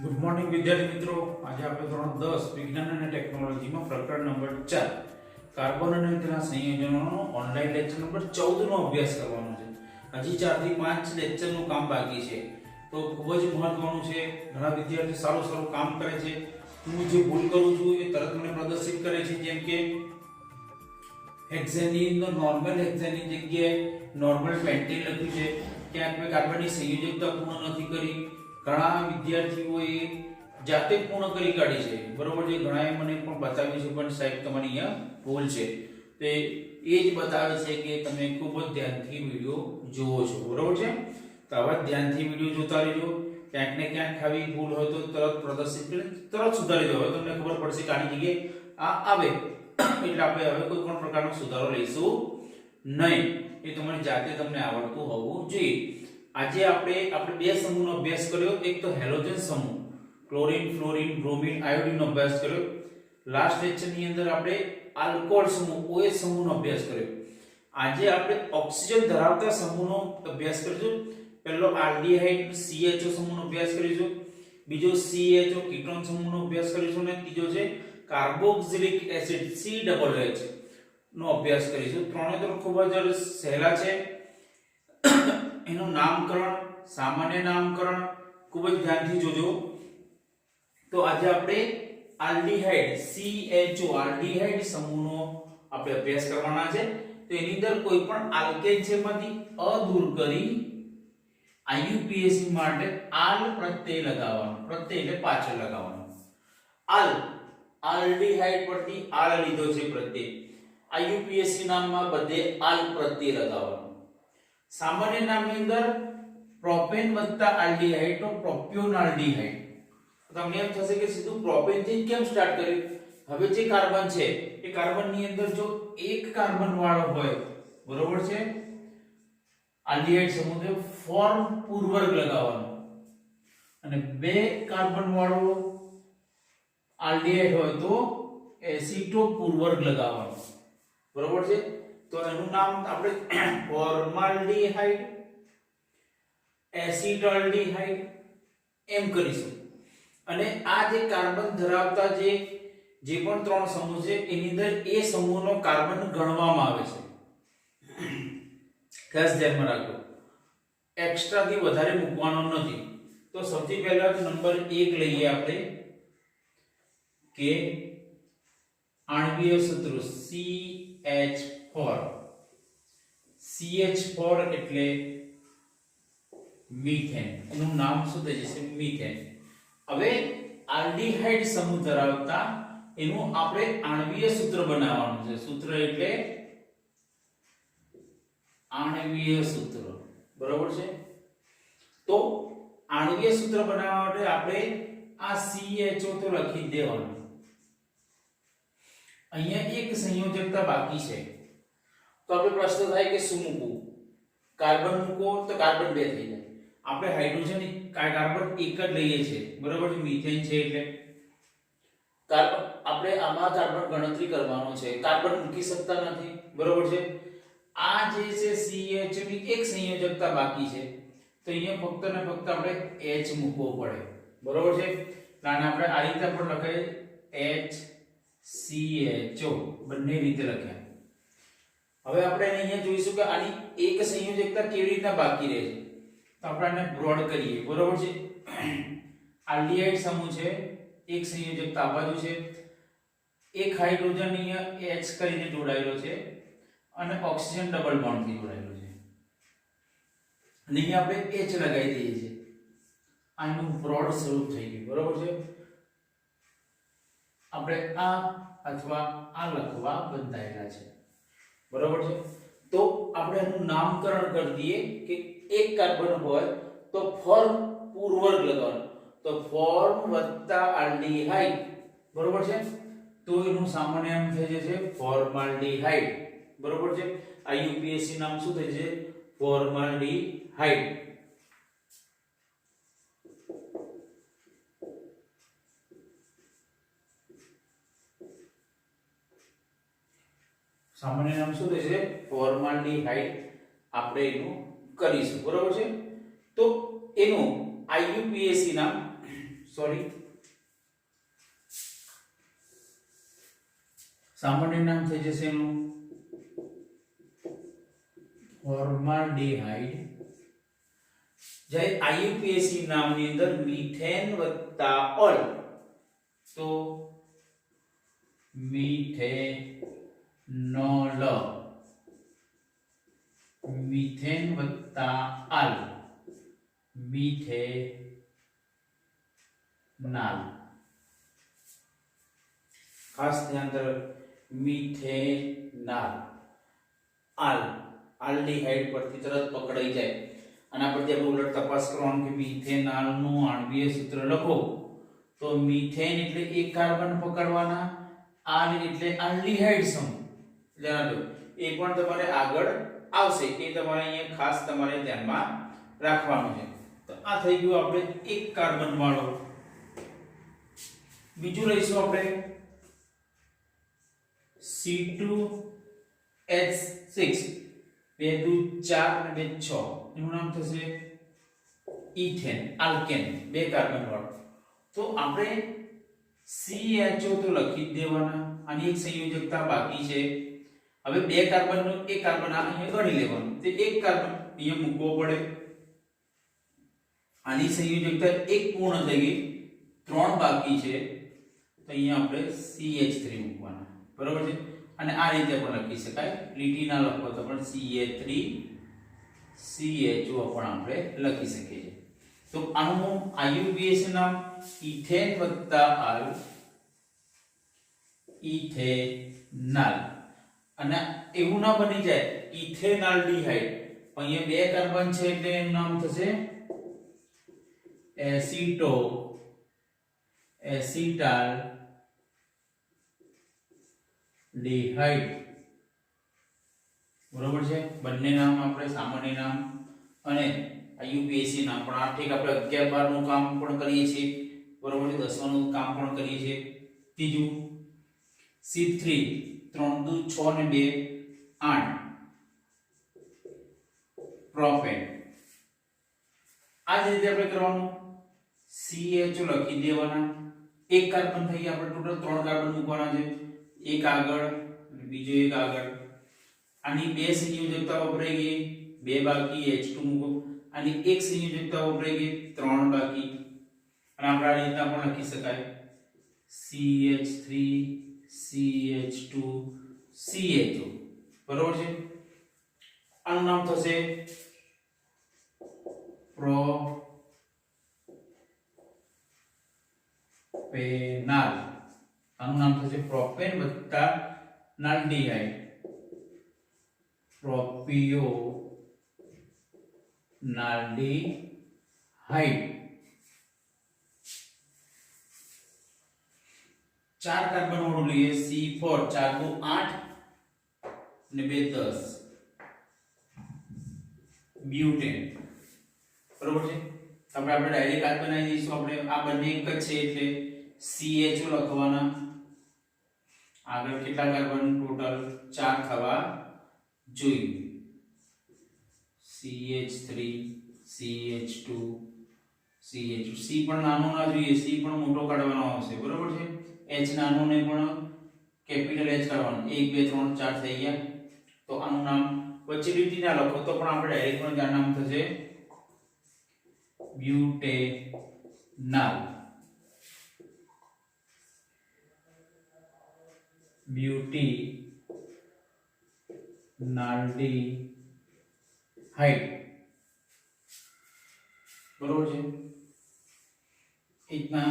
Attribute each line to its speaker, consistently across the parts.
Speaker 1: Good morning વિદ્યાર્થી મિત્રો, આજે આપણે ધોરણ 10 વિજ્ઞાન અને ટેકનોલોજીમાં પ્રકરણ નંબર 4 કાર્બન અને તેના સંયોજનોનો ઓનલાઈન લેક્ચર નંબર 14 નો અભ્યાસ કરવાનો છે. હજી 4 થી 5 લેક્ચરનું કામ બાકી છે, તો ખૂબ જ મહત્વનું છે. ઘણા વિદ્યાર્થીઓ સારું કામ કરે છે. હું જે ભૂલ કરું છું એ તરત મને પ્રદર્શિત કરે છે, જેમ કે હેક્સેનની અંદર નોર્મલ હેક્સેનની જગ્યાએ નોર્મલ પેન્ટેન લખ્યું છે. ક્યાંક મેં કાર્બનની સંયોજકતા પૂર્ણ નથી કરી. ઘણા વિદ્યાર્થીઓએ જાતે પૂર્ણ કરી કાઢી છે, બરોબર છે. ઘણાએ મને પણ બતાવ્યું છે, પણ સાહેબ તમારી અહીંયા ભૂલ છે. તે એ જ બતાવે છે કે તમે ખૂબ જ ધ્યાનથી વિડિયો જુઓ છો, બરોબર છે. તો આવા ધ્યાનથી વિડિયો જોતા રહેજો. ક્યાંક ને ક્યાંક આવી ભૂલ હોય તો તરત પ્રદર્શિત કરી તરત સુધારી દો. હવે તમને ખબર પડશે કે આની જગ્યાએ આ આવે એટલે આપણે હવે કોઈ પણ પ્રકારનો સુધારો લઈશું નહીં. એ તમારી જાતે તમને આવડતું હોવું જોઈએ. આજે આપણે બે સમૂહનો અભ્યાસ કર્યો. એક તો હેલોજન સમૂહ ક્લોરીન, ફ્લોરીન, બ્રોમિન, આયોડીન નો અભ્યાસ કર્યો. લાસ્ટ લેક્ચરની અંદર આપણે આલ્કોહોલ સમૂહ OH સમૂહનો અભ્યાસ કર્યો. આજે આપણે ઓક્સિજન ધરાવતા સમૂહનો અભ્યાસ કરીશું. પહેલો આલ્ડીહાઇડ CHO સમૂહનો અભ્યાસ કરીશું. બીજો CHO કીટોન સમૂહનો અભ્યાસ કરીશું અને ત્રીજો છે કાર્બોક્સિલિક એસિડ COOH નો અભ્યાસ કરીશું. ત્રણે તો ખૂબ જ સહેલા છે. એનું નામકરણ, સામાન્ય નામકરણ ખૂબ જ ધ્યાનથી જોજો. તો આજે આપણે આલ્ડીહાઇડ CHO આલ્ડીહાઇડ સમૂહનો આપણે અભ્યાસ કરવાના છે. તો એની અંદર કોઈ પણ આલ્કેન છે એમાંથી અ દૂર કરી IUPAC માટે આલ પ્રત્યય લગાવવાનો. પ્રત્યય એટલે પાછળ લગાવવાનો. આલ્ડીહાઇડ પરથી આલ લીધો છે પ્રત્યય. IUPAC નામમાં બધે આલ પ્રત્યય લગાવવાનો. સામાન્ય નામની અંદર પ્રોપેન વત્તા આલ્ડીહાઇડ તો પ્રોપિયોનાલ્ડીહાઇડ. તમને એમ થશે કે સીધું પ્રોપેન થી કેમ સ્ટાર્ટ કર્યું? હવે જે કાર્બન છે એ કાર્બનની અંદર જો એક કાર્બન વાળો હોય, બરોબર છે, આલ્ડીહાઇડ સમૂહ ફોર્મ પૂર્વર્ગ લગાવવાનો. અને બે કાર્બન વાળો આલ્ડીહાઇડ હોય તો એસિટો પૂર્વર્ગ લગાવવાનો, બરોબર છે. તો એનું નામ આપણે ફોર્માલ્ડીહાઇડ, એસિટાલ્ડીહાઇડ એમ કરીશું. અને આ જે કાર્બન ધરાવતા જે પણ ત્રણ સમૂહ છે એની અંદર એ સમૂહનો કાર્બન ગણવામાં આવે છે. ખાસ ધ્યાનમાં રાખો, એક્સ્ટ્રા થી વધારે મૂકવાનો નથી. તો સૌથી પહેલા નંબર 1 લઈએ આપણે કે આણ્વીય સૂત્ર CH4 એટલે મીથેન. એનું નામ શું થઈ જશે? મીથેન. હવે આલ્ડીહાઇડ સમૂહ ધરાવતા એનું આપણે આણ્વીય સૂત્ર બનાવવાનું છે. સૂત્ર એટલે આણ્વીય સૂત્ર, બરોબર છે. તો આણ્વીય સૂત્ર બનાવવા માટે આપણે આ CHO તો લખી દેવાનું. અહીંયા એક સંયોજકતા બાકી છે, તો આપણે પ્રશ્ન થાય કે શું મૂકવું? કાર્બન મૂકો તો કાર્બન 2 થઈ જાય. આપણે હાઇડ્રોજન કાર્બન એક જ લઈએ છીએ, બરોબર છે. મીથેન છે એટલે કાર્બન આપણે આમાં કાર્બન ગણતરી કરવાનો છે. કાર્બન મૂકી શકતા નથી, બરોબર છે. આ જે છે CH ની એક સંયોજકતા બાકી છે, તો અહીંયા ફક્ત ને ફક્ત આપણે H મૂકવો પડે, બરોબર છે. આને આપણે આ રીતે પણ લખાય HCHO, બંને રીતે લખ્યા. હવે આપણે અહીંયા જોઈશું કે આની એક સંયોજકતા કેવી રીતના બાકી રહે છે. તો આપણે આને બ્રોડ કરીએ, બરોબર છે. આલ્ડીહાઇડ સમૂહ છે, એક સંયોજકતા આ બાજુ છે, એક હાઇડ્રોજન અહીંયા H કરીને જોડાયેલો છે અને ઓક્સિજન ડબલ બોન્ડ થી જોડાયેલો છે. અને અહીંયા આપણે H લગાવી દઈએ છીએ. આનું બ્રોડ સ્વરૂપ થઈ ગયું, બરોબર છે. આપણે આ અથવા આ લખવા બંધાયેલા છે, બરોબર છે. તો આપણે એનું નામકરણ કરી દઈએ કે એક કાર્બન હોય તો ફોર્મ પૂર્વર્ગ લગાવવાનો. તો ફોર્મ વત્તા આલ્ડીહાઇડ, બરોબર છે. તો એનું સામાન્ય નામ થઈ જશે ફોર્માલ્ડીહાઇડ, બરોબર છે. IUPAC નામ શું થઈ જશે? ફોર્માલ્ડીહાઇડ. સામાન્ય નામ શું થશે? ફોર્માલ્ડીહાઇડ. આપણે એનું કરીશું, બરોબર છે. તો એનું IUPAC નામ સોરી સામાન્ય નામ થઈ જશે એનું ફોર્માલ્ડિહાઇડ. જ્યારે આઈયુપીએસી નામની અંદર મીથેન વત્તા ઓલ, તો મીથેનોલ, મીથેન વત્તા આલ, મીથેનાલ. ખાસ ધ્યાન રાખો, મીથેનાલ. આલ આલ્ડીહાઇડ પરથી તરત પકડાઈ જાય. આના પરથી આપણે ઉલટ તપાસ કરવાનું કે મિથેનાલ નું આણ્વીય સૂત્ર લખો તો મિથેન એટલે એક કાર્બન પકડવાના, આલ એટલે આલ્ડીહાઇડ સમૂહ. ધ્યાન રાખજો, એ પણ તમારે આગળ આવશે, એ તમારે અહીંયા ખાસ તમારે ધ્યાનમાં રાખવાનું છે. તો આ થઈ ગયું આપણે એક કાર્બન વાળો. બીજું લઈશું આપણે C2H6, 2 2 4 અને 2 6, એનું નામ થશે ઇથેન, આલ્કેન, બે કાર્બન વાળો. તો આપણે CHO તો લખી જ દેવાના, આની એક સંયોજકતા બાકી છે. હવે બે કાર્બન નો એક કાર્બન અહીંયા ગણી લેવાનું, તે એક કાર્બન અહીંયા મૂકવો પડે. આની સંયોજકતા એક પૂર્ણ થઈ ગઈ, 3 બાકી છે, તો અહીંયા આપણે CH3 મૂકવાના. બરોબર છે. અને આ રીતે પણ લખી શકાય, લીટી ના લખો તો પણ CH3 CHO પણ આપણે લખી શકીએ છીએ. તો આનું IUPAC નામ ઇથેન વત્તા આલ, ઇથેનાલ. અને એવું ના બની જાય ઇથેનાલ્ડીહાઇડ, અહીંયા બે કાર્બન છે એટલે એનું નામ થશે એસિટો એસિટાલ ડીહાઇડ. બરોબર છે. બંને નામ આપણે સામાન્ય નામ અને આઈયુપીએસી નામ પણ આ ઠીક આપણે 11 12 નું કામ પણ કરીએ છીએ. બરોબર છે. 10 નું કામ પણ કરીએ છીએ. ત્રીજું C3, 3 2 6 ને 2 8, પ્રોપેન. આ જ રીતે આપણે કરવાનું, CHO લખી દેવાના, એક કાર્બન થઈ ગયા, આપણે ટોટલ 3 કાર્બન મૂકવાના છે, એક આગળ અને બીજો એક આગળ. આની બે સંયોજકતા વપરાઈ ગઈ, બે બાકી, H2 મૂકો. આની એક સંયોજકતા વપરાઈ ગઈ, 3 બાકી. અને આપણે આ રીતના પણ લખી શકાય CH3 CH2 CHO. બરોબર છે. આનું નામ થશે પ્રોપેનાલ. આનું નામ થશે પ્રોપેન વત્તા નાલ્ડીહાઇડ, પ્રોપિયો નાલ્ડીહાઇડ. 4 કાર્બન વાળું લઈએ, C4, 4 2 8 ને 2 10, બ્યુટેન. બરોબર છે. આપણે ડાયરેક્ટ આ બનાવી દઈશું. આપણે આ બંને એક જ છે એટલે CHO લખવાના. આગળ કેટલા કાર્બન ટોટલ 4 થવા જોઈએ. CH3 CH2 CH2. C પણ નાનો ના જોઈએ, C પણ મોટો કાઢવાનો આવશે. બરોબર છે. H નાનો ને પણ કેપિટલ H કાઢવાનો. 1 2 3 4 થઈ ગયા. તો આનું નામ વચ્ચે લીટી ના લખો તો પણ આપણે ડાયરેક્ટ પણ આ નામ થશે બ્યુટેનાલ. બ્યુટેનાલ્ડીહાઇડ. બરોબર છે. इतना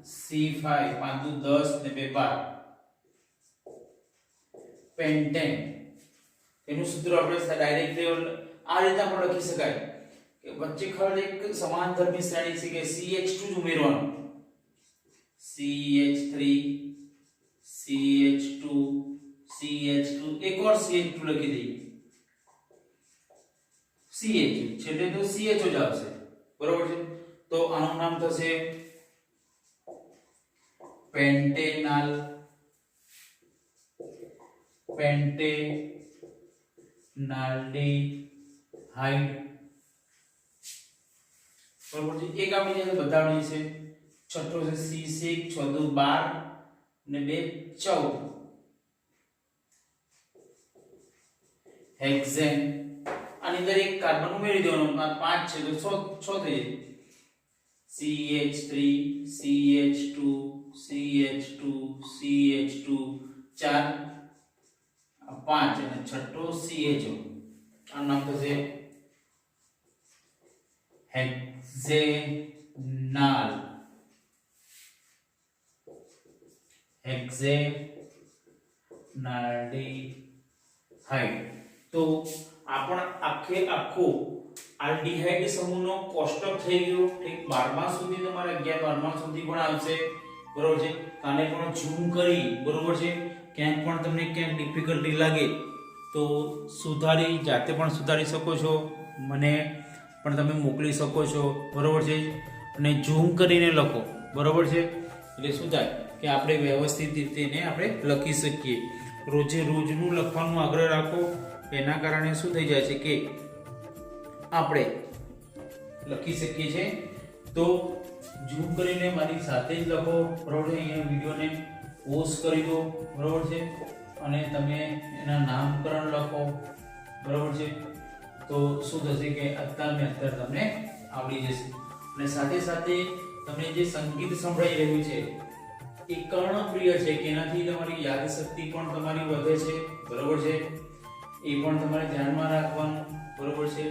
Speaker 1: C5, 5 10 ને 2 12, પેન્ટેન. એનું સૂત્ર આપણે ડાયરેક્ટ લેવલ આ રીતે પણ લખી શકાય કે વચ્ચે ખડ એક સમાનધર્મી શ્રેણી છે કે CH2 જ ઉમેરવાનું. CH3 CH2 CH2, એક और CH2 લખી દઈએ. CH છેલ્લે તો CHO જ આવશે. બરોબર છે. તો આનું નામ થશે પેન્ટેનાલ, પેન્ટેનાલ્ડીહાઇડ. બરોબર છે. એક આપણી પાસે બતાવવાની છે છઠ્ઠો છે C6 ચોથું 12 ને 2 14 હેક્સેન આની અંદર એક કાર્બન ઉમેરી દેવાનો 5 છે તો 6 થઈ જાય CH3 CH2 CH2 CH2 4 5 અને છઠ્ઠો CHO આ નામ થશે હેક્ઝેનાલ હેક્ઝેનાલ્ડીહાઇડ તો આપણ આખો આલ્ડીહાઇડ સમૂહનો કોષ્ટક થઈ ગયો ઠીક 12મા સુધી તમારે 11 12મા સુધી પણ આવશે બરોબર છે આને પણ ઝૂમ કરી બરોબર છે ક્યાંક પણ તમને ક્યાંક ડિફિકલ્ટી લાગે તો સુધારી જાતે પણ સુધારી શકો છો મને પણ તમે મોકલી શકો છો બરોબર છે અને ઝૂમ કરીને લખો બરોબર છે એટલે શું થાય કે આપણે વ્યવસ્થિત રીતે એને આપણે લખી શકીએ રોજે રોજનું લખવાનું આગ્રહ રાખો એના કારણે શું થઈ જાય છે કે આપણે લખી શકીએ છીએ તો ઝૂમ કરીને મારી સાથે જ લખો બરોબર છે અહીંયા વિડિયોને પોઝ કરી દો બરોબર છે અને તમે એના નામકરણ લખો બરોબર છે તો શું થશે કે અત્યારે તમને આવડી જશે અને સાથે સાથે તમને જે સંગીત સંભળાઈ રહ્યું છે એ કર્ણપ્રિય છે કે એનાથી તમારી યાદશક્તિ પણ તમારી વધે છે બરોબર છે એ પણ તમારે ધ્યાનમાં રાખવાનું બરોબર છે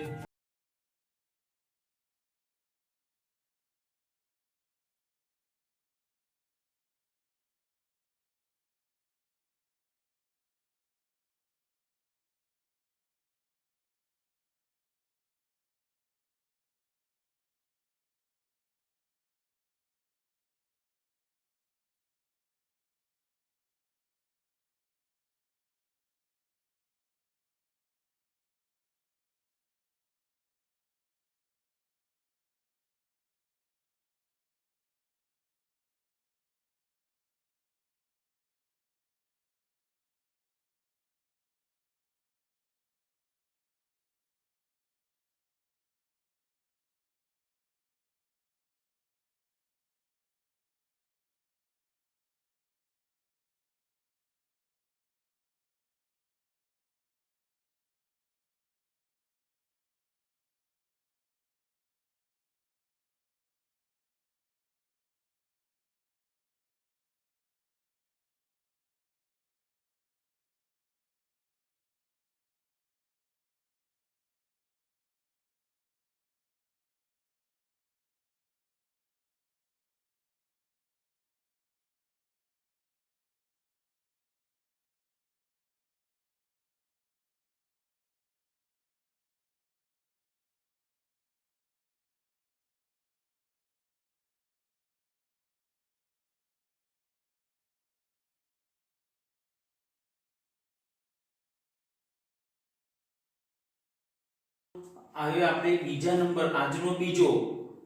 Speaker 1: હવે આપણે બીજા નંબર આજનો બીજો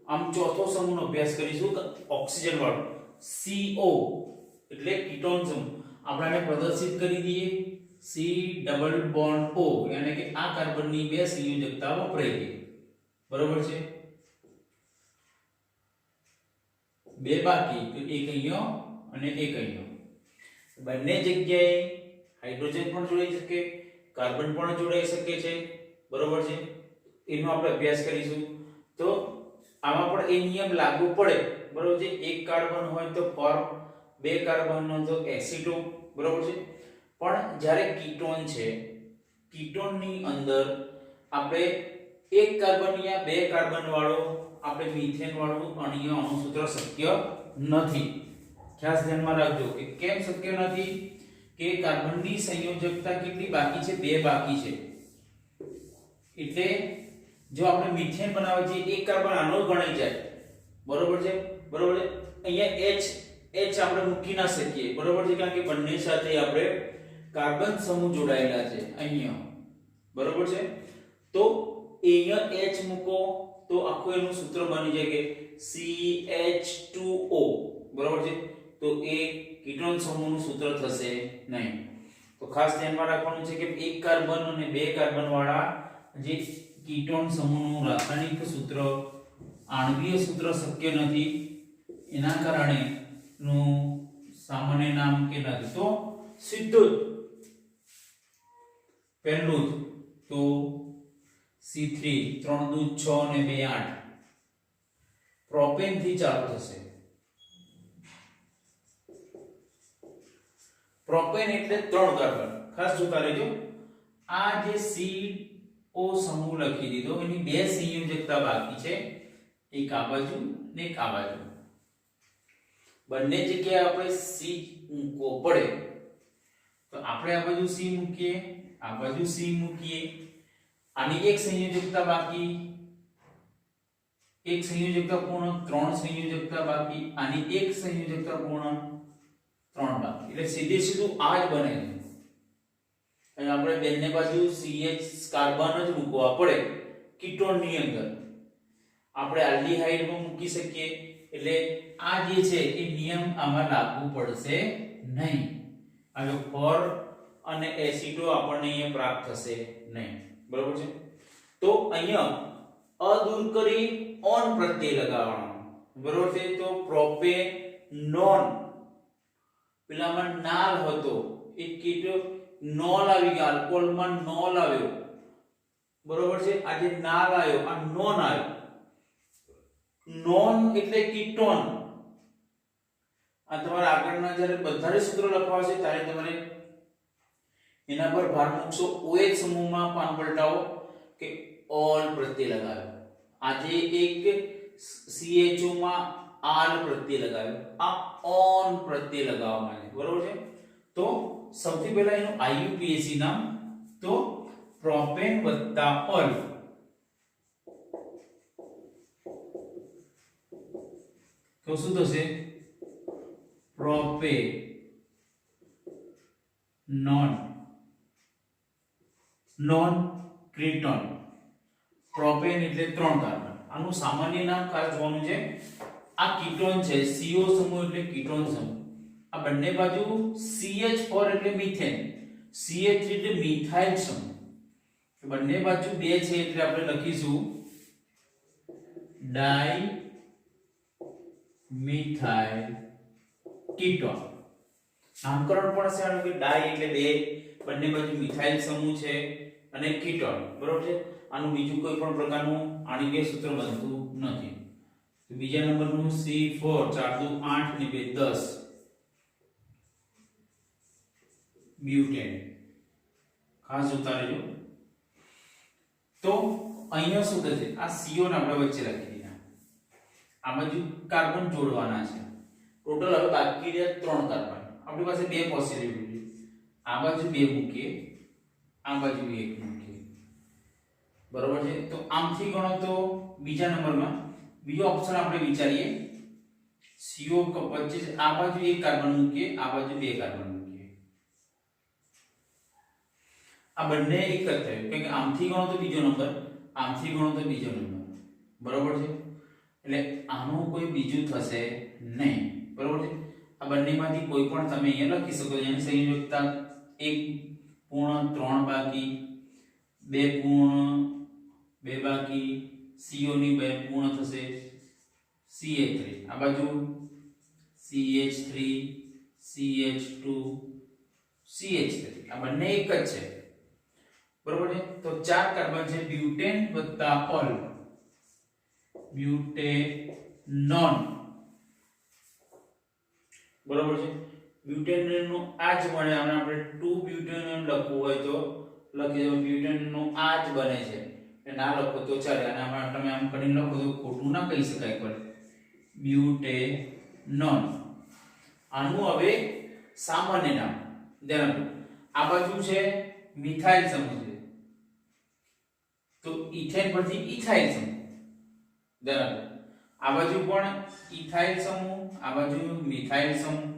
Speaker 1: આમ ચોથો સમૂહનો અભ્યાસ કરીશું ઓક્સિજન વાળો CO એટલે કીટોન સમૂહ આપણે પ્રદર્શિત કરી દઈએ C ડબલ બોન્ડ O એટલે કે આ કાર્બનની બે સંયોજકતા વપરાઈ ગઈ બરોબર છે બે બાકી તો એક અહીંયા અને એક અહીંયા બંને જગ્યાએ હાઇડ્રોજન પણ જોડાઈ શકે કાર્બન પણ જોડાઈ શકે છે બરોબર છે એનો આપણે અભ્યાસ કરીશું તો આમાં પણ એ નિયમ લાગુ પડે બરોબર છે એક કાર્બન હોય તો ફોર્મ બે કાર્બન હોય તો એસિટો બરોબર છે પણ જ્યારે કીટોન છે કીટોનની અંદર આપણે એક કાર્બન યા બે કાર્બન વાળો આપણે મિથેન વાળું અણીય અણુસૂત્ર શક્ય નથી ખાસ ધ્યાનમાં રાખજો કે કેમ શક્ય નથી કે કાર્બનની સંયોજકતા કેટલી બાકી છે બે બાકી છે એટલે જો આપણે મિથેન બનાવવા છીએ એક કાર્બન આનો ગણાઈ જાય બરોબર છે અહીંયા H આપણે મૂકી ના શકીએ બરોબર છે કારણ કે બંને સાથે આપણે કાર્બન સમૂહ જોડાયેલા છે અહીંયા બરોબર છે તો અહીંયા H મૂકો તો આખું એનું સૂત્ર બની જાય કે CH2O બરોબર છે તો એ કીટોન સમૂહનું સૂત્ર થશે નહીં તો ખાસ ધ્યાનમાં રાખવાનું છે કે એક કાર્બન અને બે કાર્બન વાળા જે કીટોન સમૂહનું રાસાયણિક સૂત્ર આણ્વીય સૂત્ર શક્ય નથી એના કારણે નું સામાન્ય નામ કે નથી તો સીધું જ પહેલું તો C3 3 દૂ 6 અને 2 8 પ્રોપેન થી ચાલુ થશે. પ્રોપેન એટલે 3 કાર્બન. ખાસ જોતા રહેજો. આ જે CO સમૂહ લખી દીધો એની બે સંયોજકતા બાકી છે, એક આ બાજુ ને એક આ બાજુ. બંને જગ્યાએ આપણે C મૂકવો પડે તો આપણે આ બાજુ C મૂકીએ, આ બાજુ C મૂકીએ. આની એક સંયોજકતા બાકી, એક સંયોજકતા પૂર્ણ, 3 સંયોજકતા બાકી. આની એક સંયોજકતા પૂર્ણ, 3 બાકી. એટલે સીધે સીધું આ જ બને છે. અને આપણે બંને બાજુ CH કાર્બન જ મૂકવા પડે કીટોન ની અંદર. આપણે આલ્ડીહાઇડ માં મૂકી શકીએ એટલે આ જે છે એ નિયમ આમાં લાગુ પડશે નહીં. હવે ફોર અને એસિડો આપણને અહીંયા પ્રાપ્ત થશે નહીં. બરોબર છે. તો અહીંયા અ દૂર કરી ઓન પ્રત્યય લગાવવાનો. બરોબર છે. તો પ્રોપેનોન પેલામાં નાલ હતો એ કીટો નોલ આવી ગયો, આલ્કોહોલમાં નોલ આવ્યો. બરોબર છે. આ જે નાલ આવ્યો આ નોન આવ્યો. નોન એટલે કીટોન. આ તમારે આગળના જ્યારે બધા સૂત્રો લખવા છે ત્યારે તમારે એના પર ભાર મૂકશો. OH સમૂહમાં પાન પલટાવો કે ઓલ પ્રત્યય લગાવ્યો. આજે એક CHO માં આલ પ્રત્યય લગાવ્યો, આ ઓન પ્રત્યય લગાવવામાં આવે. બરોબર છે. તો સૌથી પહેલા એનું IUPAC નામ તો પ્રોપેન વત્તા ઓલ. તો શું થશે? Propanone non ક્રીટોન. પ્રોપેન એટલે 3 કાર્બન. આનું સામાન્ય નામ ખાસ જોવાનું છે. આ કીટોન છે, CO સમૂહ એટલે કીટોન સમૂહ. આ બંને બાજુ CH4 એટલે મીથેન, CH3 એટલે મિથાઇલ સમૂહ. બંને બાજુ 2 છે એટલે આપણે લખીશું ડાઈ મિથાઇલ કીટોન. નામકરણ પણ છે આનું કે ડાઈ એટલે 2, બંને બાજુ મિથાઇલ સમૂહ છે અને કીટોન. બરોબર છે. આનું બીજું કોઈ પણ પ્રકારનું આની બે સૂત્ર બનતું નથી. તો બીજા નંબરનું C4 4 દુ 8 ને 2 10 બ્યુટેન. ખાસ જોતા રહેજો. તો અહીંયા શું થશે? આ CO ને આપણે વચ્ચે રાખી દીધા. આ બાજુ કાર્બન જોડવાના છે. ટોટલ હવે બાકી રહ્યા 3 કાર્બન. આપણી પાસે બે પોસિબિલિટી. આ બાજુ 2 મૂકીએ, આ બાજુ 1 મૂકીએ. બરોબર છે. તો આમથી ગણો તો બીજા નંબરમાં બીજો ઓપ્શન આપણે વિચારીએ. CO વચ્ચે આ બાજુ 1 કાર્બન મૂકીએ, આ બાજુ 2 કાર્બન મૂકીએ. આ બંને એક જ થયું કે આમથી ગણો તો બીજો નંબર, આમથી ગણો તો બીજો નંબર. બરોબર છે. એટલે આનું કોઈ બીજું થશે નહીં. બરોબર છે. આ બંનેમાંથી કોઈ પણ તમે અહીંયા લખી શકો. જેની સંયોજકતા 1 પૂર્ણ 3 બાકી, 2 પૂર્ણ 2 બાકી, CO ની 2 પૂર્ણ થશે, CH3 આ બાજુ CH3 CH2 CH3 આ બંને એક જ છે. બરોબર છે. તો 4 કાર્બન છે બ્યુટેન વત્તા ઓલ બ્યુટેનોન. બરોબર છે. બ્યુટેનોન નું આ જ બને. આપણે 2 બ્યુટેનોન લખવું હોય તો લખી દો. બ્યુટેનોન નું આ જ બને છે. ના લખો તો ચાલે. અને આમાં તમે આમ કરીને લખો તો ખોટું ના કહી શકાય. પર બ્યુટેનોન. આનું હવે સામાન્ય નામ ધ્યાન રાખો. આ બાજુ છે મિથાઇલ સમૂહ છે તો ઇથેન પરથી ઇથાઇલ સમૂહ. ધ્યાન રાખો. આ બાજુ પણ ઇથાઇલ સમૂહ, આ બાજુ મિથાઇલ સમૂહ.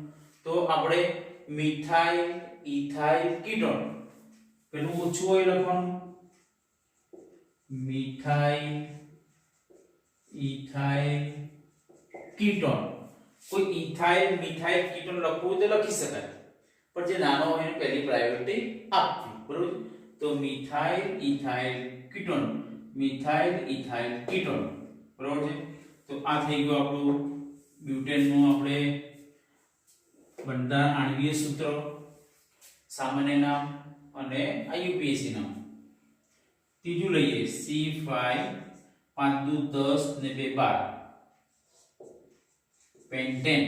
Speaker 1: તો આપણે મિથાઇલ ઇથાઇલ કીટોન. પેલું ઓછું હોય લખવાનું મિથાઇલ ઇથાઇલ કીટોન. કોઈ ઇથાઇલ મિથાઇલ કીટોન લખવું તો લખી શકાય, પણ જે નાનો હોય એને પહેલી પ્રાયોરિટી આપવી. બરોબર. તો methyl ethyl ketone, methyl ethyl ketone. બરોબર છે. તો આ થઈ ગયું આપણું બ્યુટેનનું આપણે બંધારણ આણ્વિય સૂત્ર, સામાન્ય નામ અને આઈયુપીએસી નામ. ત્રીજું લઈએ C5 5 દુ 10 ને 2 12 પેન્ટેન.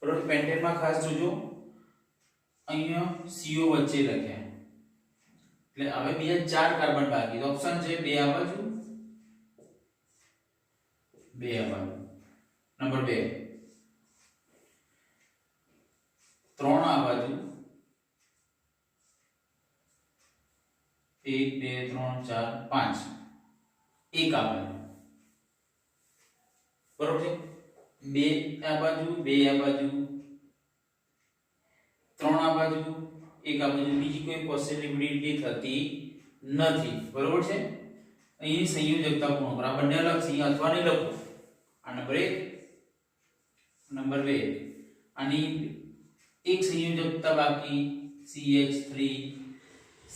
Speaker 1: બરોબર, પેન્ટેનમાં ખાસ જોજો અહીંયા CO વચ્ચે લખ્યા એટલે હવે બીજા 4 કાર્બન બાકી. તો ઓપ્શન છે 2 આ બાજુ, 2 આ બાજુ. નંબર 2 3 આ બાજુ, 1 2 3 4 5 1 આ બાજુ. બરોબર છે, 2 આ બાજુ, 2 આ બાજુ, 3 આ બાજુ, 1 આ બાજુ. બીજી કોઈ પોસિબિલિટી થતી નથી. બરોબર છે, અહીં સંયોજકતા પૂર્ણ કરો. આ બંને અલગ છે, અથવા નહીં લખો. આ નંબર 1, નંબર 2. આની એક સંયોજકતા બાકી CH3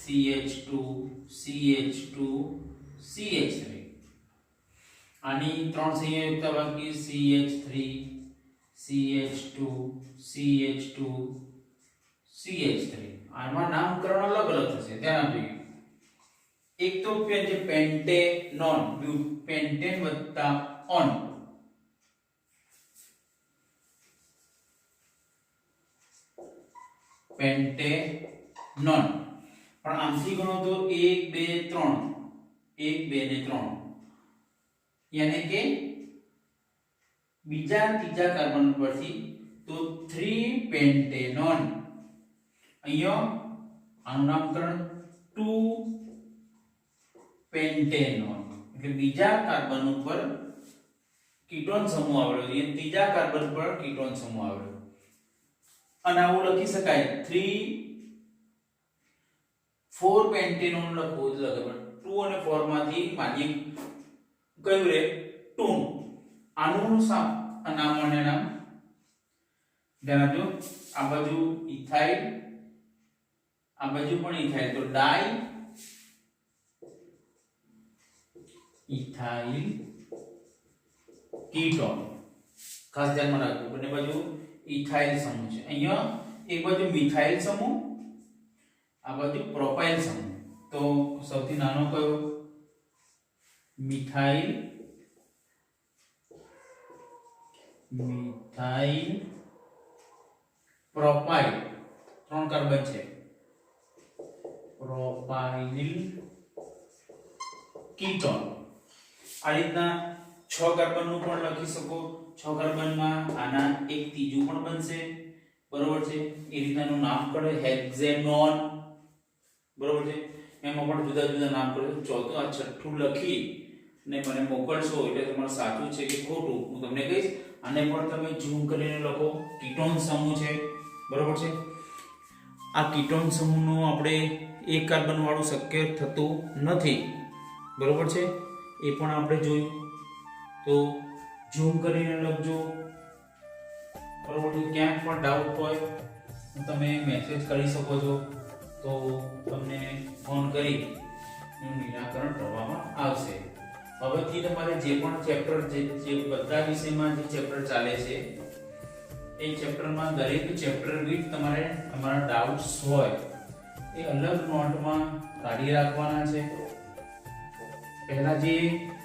Speaker 1: CH2 CH2 CH3. આની 3 સંયોજકતા બાકી CH3 CH2 CH2 CH3. આમાં નામકરણ અલગ અલગ થશે, ધ્યાન આપજો. એક તો છે પેન્ટેનોન, પેન્ટેન વત્તા ઓન. પેન્ટેનોન પણ આમથી ગણો તો 1 2 3 1 2 ને 3 યાની કે બીજા ત્રીજા કાર્બન પરથી તો 3 પેન્ટેનોન. અહીંયા આનું નામકરણ 2 પેન્ટેનોન એટલે બીજા કાર્બન ઉપર કીટોન સમૂહ આવેલો છે, ત્રીજા કાર્બન પર કીટોન સમૂહ આવેલો. અને આવું લખી શકાય 4 પેન્ટેનોન લખો જ લખે, પણ 2 અને 4 માંથી માન્ય કયું રે 2. આનું નામ અને નામ ધ્યાન આપજો. આ બાજુ ઇથાઇલ, આ બાજુ પણ ઇથાઇલ, તો ડાઈ ઇથાઇલ કીટોન. ખાસ ધ્યાનમાં રાખજો, બંને બાજુ ઇથાઇલ સમૂહ છે. અહીંયા એક બાજુ મિથાઇલ સમૂહ, આ બાજુ પ્રોપાઇલ સમૂહ. તો સૌથી નાનો કયો? Methyl, methyl propyl. 3 કાર્બન છે, પ્રોપાઇલ કીટોન. આ રીતના 6 કાર્બન નું પણ લખી શકો. 6 કાર્બનમાં આના એક ત્રીજું પણ બનશે. બરોબર છે, એ રીતનાનું નામકરણ હેક્ઝેનોન. બરોબર છે, એમાં પણ જુદા જુદા નામકરણ. ચોથું આ છઠ્ઠું લખી ને મને મોકલશો એટલે તમારે સાચું છે કે ખોટું હું તમને કહીશ. આને પણ તમે ઝૂમ કરીને લખો. કીટોન સમૂહ છે. બરોબર છે, આ કીટોન સમૂહનો આપણે એક કાર્બન વાળું શક્ય થતું નથી. બરોબર છે, એ પણ આપણે જોયું. તો ઝૂમ કરીને લખજો. બરોબર છે, ક્યાંક પણ ડાઉટ હોય તો તમે મેસેજ કરી શકો છો, તો તમને ફોન કરી એનું નિરાકરણ કરવામાં આવશે. હવેથી તમારે જે પણ ચેપ્ટર જે બધા વિષયમાં જે ચેપ્ટર ચાલે છે એ ચેપ્ટરમાં દરેક ચેપ્ટર દીઠ તમારે તમારા ડાઉટ્સ હોય એ અલગ નોટમાં કાઢી રાખવાના છે. પહેલા જે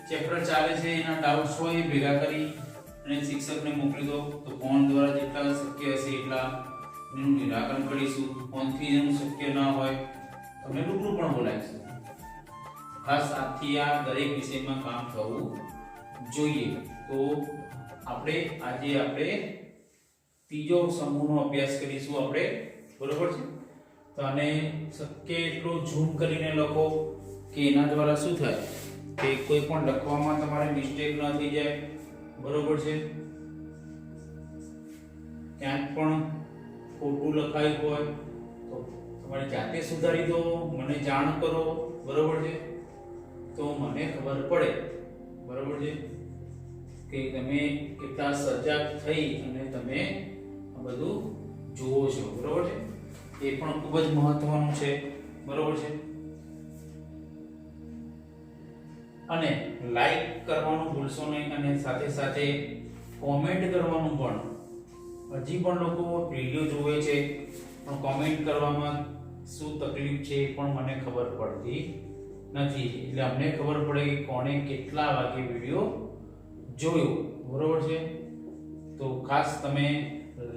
Speaker 1: ચેપ્ટર ચાલે છે એના ડાઉટ્સ હોય એ ભેગા કરી અને શિક્ષકને મોકલી દો. તો ફોન દ્વારા જેટલા શક્ય હશે એટલા એનું નિરાકરણ કરીશું. ફોનથી એનું શક્ય ના હોય તમે રૂબરૂ પણ બોલાવીશું. ખાસ આથી આ દરેક વિષયમાં કામ થવું જોઈએ. તો આજે ત્રીજો સમૂહનો અભ્યાસ કરીશું આપણે. બરોબર છે, તો આને શક્ય એટલું ઝૂમ કરીને લખો કે એના દ્વારા શું થાય કે કોઈ પણ લખવામાં તમારે મિસ્ટેક ન થઈ જાય. બરોબર છે, ક્યાંક પણ ખોટું લખાયું હોય તો તમારે જાતે સુધારી દો, મને જાણ કરો. બરોબર છે, તો મને ખબર પડે. બરોબર છે, કે તમે કેટલા સજાગ થઈ અને તમે આ બધું જુઓ છો. બરોબર છે, એ પણ ખૂબ જ મહત્વનું છે. બરોબર છે, અને લાઈક કરવાનું ભૂલશો નહીં અને સાથે સાથે કોમેન્ટ કરવાનું પણ. હજી પણ લોકો વિડિયો જોવે છે પણ કોમેન્ટ કરવામાં શું તકલીફ છે એ પણ મને ખબર પડતી નથી. એટલે અમને ખબર પડે કે કોણે કેટલા વાગે વિડિયો જોયો, બરોબર છે. તો ખાસ તમે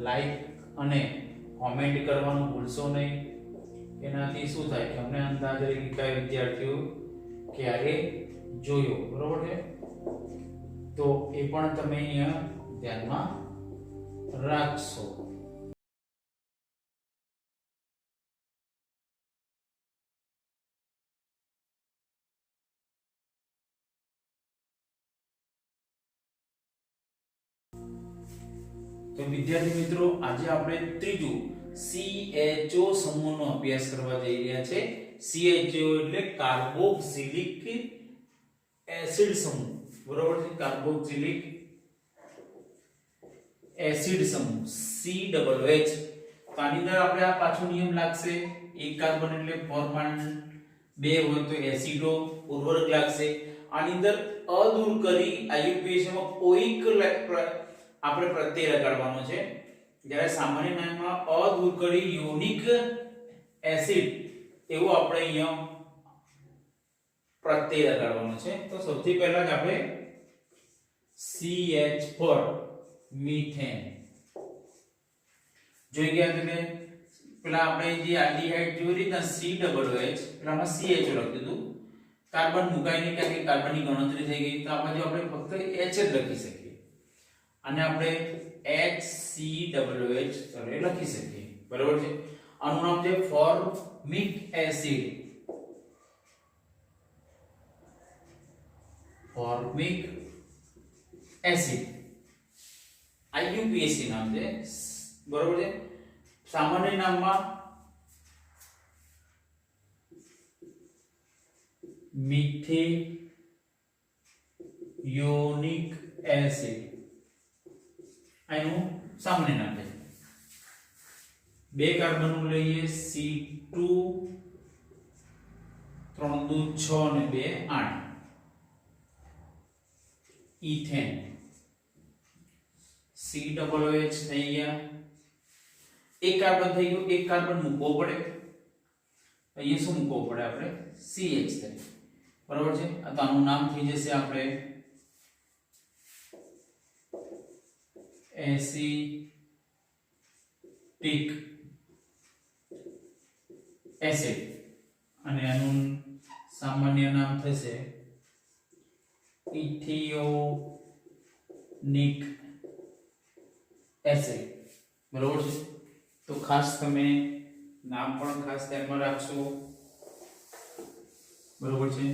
Speaker 1: લાઈક અને કોમેન્ટ કરવાનું ભૂલશો નહીં. એનાથી શું થાય કે અમને અંદાજ રહે કે કયા વિદ્યાર્થીઓ ક્યારે જોયો, બરોબર છે. તો એ પણ તમે અહીંયા ધ્યાનમાં રાખશો. તો વિદ્યાર્થી મિત્રો, આજે આપણે ત્રીજું CHO સમૂહનો અભ્યાસ કરવા જઈ રહ્યા છે. CHO એટલે કાર્બોક્સિલિક એસિડ સમૂહ, બરોબર છે. કાર્બોક્સિલિક એસિડ સમૂહ COOH. તો આની અંદર આપણે આ પાછો નિયમ લાગશે. એક કાર્બન એટલે ફોર્માન, બે હોય તો એસિડો ઉર્વરક લાગશે. આની અંદર અ દૂર કરી IUPAC માં કોઈક આપણે પ્રત્યય લગાડવાનો છે. જ્યારે સામાન્ય નામમાં અ દૂર કરી યુનિક એસિડ એવું આપણે અહીંયા પ્રત્યય લગાડવાનો છે. તો સૌથી પહેલા જ આપણે CH4 મીથેન જોઈ ગયા. એટલે પેલા આપણે જે આલ્ડીહાઇડ જોઈ રીતના COOH, પેલામાં CHO લખ્યું હતું. કાર્બન મુકાઈ નહીં કારણ કે કાર્બનની ગણતરી થઈ ગઈ. તો આપણે ફક્ત H જ લખી શકીએ અને આપણે HCOOH લખી શકીએ, બરાબર છે. આનું નામ છે formic acid. Formic acid IUPAC નામ છે, બરાબર છે. સામાન્ય નામમાં મિથિયોનિક એસિડ આનું સામાન્ય નામ છે. બે કાર્બન લઈએ C2 3 દુ 6 ને 2 8. ઇથેન COOH થઈ ગયા. એક કાર્બન થઈ ગયું, એક કાર્બન મૂકવો પડે. અહીંયા શું મૂકવો પડે? આપણે CH તરીકે, બરાબર છે. તો આનું નામ થઈ જશે આપણે એસિટિક એસિડ અને આનું સામાન્ય નામ થશે ઇથિયોનિક એસિડ, બરાબર છે. તો ખાસ તમે નામ પણ ખાસ ધ્યાનમાં રાખશો, બરાબર છે.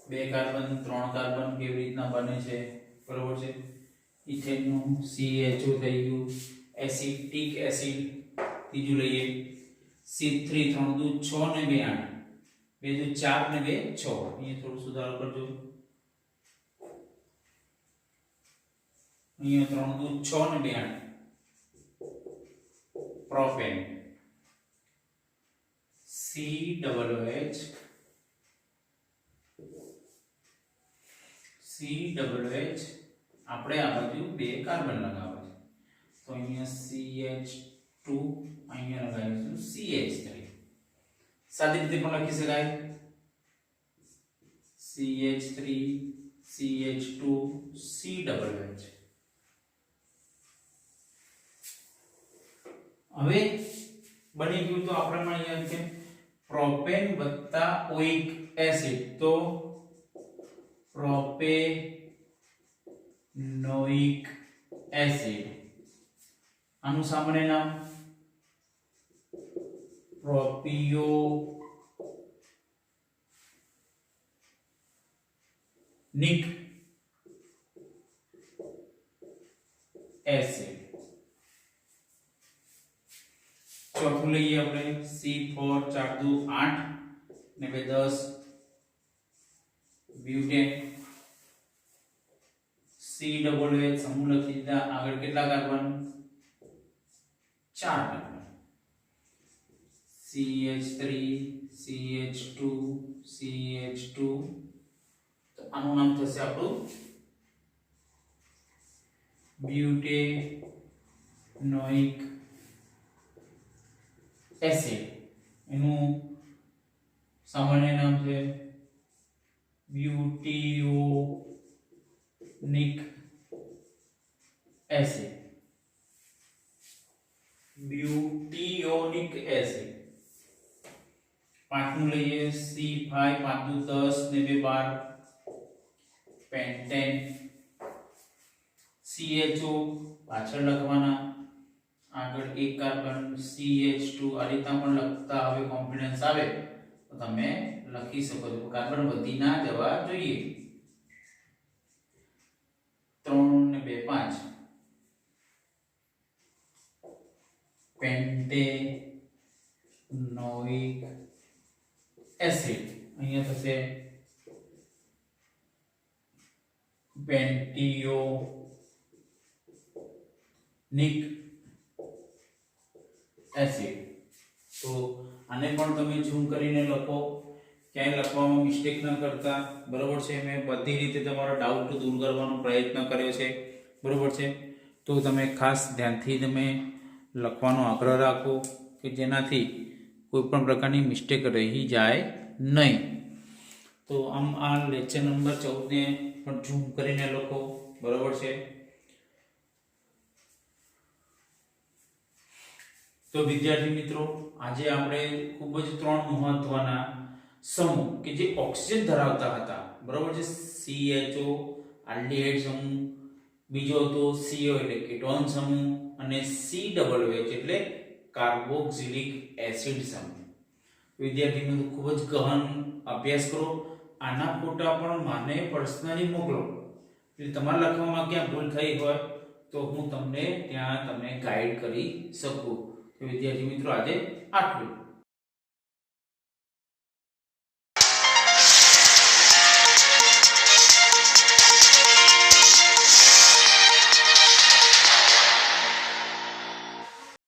Speaker 1: બે કાર્બન 3 કાર્બન કેવી રીતના બને છે, બરાબર છે. ઇથેન નું CHO થઈ ગયું. એસિટિક એસિડ ત્રીજું લઈએ C3 3 દુ 6 ને 2 8. 2 દુ 4 ને 2 6. અહીંયા થોડું સુધારો કરજો. અહીંયા 3 દુ 6 ને 2 8. પ્રોપેન COOH આપણે આ બાજુ બે કાર્બન લગાવે છે. તો અહીંયા CH2 અહીંયા લગાવીશું CH3. સાદી રીતે પણ લખી શકાય CH3 CH2 COOH. હવે બની ગયું. તો આપણે અહીંયા છે પ્રોપેન વત્તા ઓઇક એસિડ. તો પ્રોપેનોઇક એસિડ આનું સામાન્ય નામ પ્રોપિયોનિક એસિડ. ચોથું લઈએ આપણે C4 4 દુ 8 ને 2 10. બ્યુટેન COOH સમૂહ લખી દીધા. આગળ કેટલા carbon? 4 carbon. CH3 CH2 CH2 આનું નામ થશે આપણું બ્યુટેનોઇક એસિડ. એનું સામાન્ય નામ છે બ્યુટિયોનિક એસિડ. બ્યુટિયોનિક એસિડ. પાંચમું લઈએ C5 પાંચનું 10 ને 2 12 પેન્ટેન. CHO પાછળ લખવાના, આગળ એક કાર્બન CH2 આ રીતના પણ લખતા હવે કોન્ફિડન્સ આવે તો તમે લખી શકો છો. કાર્બન વધી ના જવા જોઈએ. 3 ને 2 5 પેન્ટેનોઇક એસિડ. અહીંયા થશે પેન્ટિયોનિક એસિડ. તો આને પણ તમે ઝૂમ કરીને લખો, ક્યાંય લખવામાં મિસ્ટેક ન કરતા. બરોબર છે, મેં બધી રીતે તમારો ડાઉટ દૂર કરવાનો પ્રયત્ન કર્યો છે. બરોબર છે, તો તમે ખાસ ધ્યાનથી તમે લખવાનો આગ્રહ રાખો કે જેનાથી કોઈ પણ પ્રકારની મિસ્ટેક રહી જાય નહીં. તો આમ આ લેક્ચર નંબર 14 ને પણ ઝૂમ કરીને લખો. બરોબર છે. તો વિદ્યાર્થી મિત્રો, આજે આપણે ખૂબ જ 3 મહત્વના સમૂહ કે જે ઓક્સિજન ધરાવતા હતા. બરોબર છે. CHO આલ્ડિહાઇડ સમૂહ, બીજો હતો CO એટલે કેટોન સમૂહ, અને COOH એટલે કાર્બોક્સિલિક એસિડ સમૂહ. વિદ્યાર્થી મિત્રો, ખૂબ જ ગહન અભ્યાસ કરો. આના ફોટા પણ મને પર્સનલી મોકલો, એટલે તમારે લખવામાં ક્યાં ભૂલ થઈ હોય તો હું તમને ત્યાં ગાઈડ કરી શકું. તો વિદ્યાર્થી મિત્રો, આજે આટલું.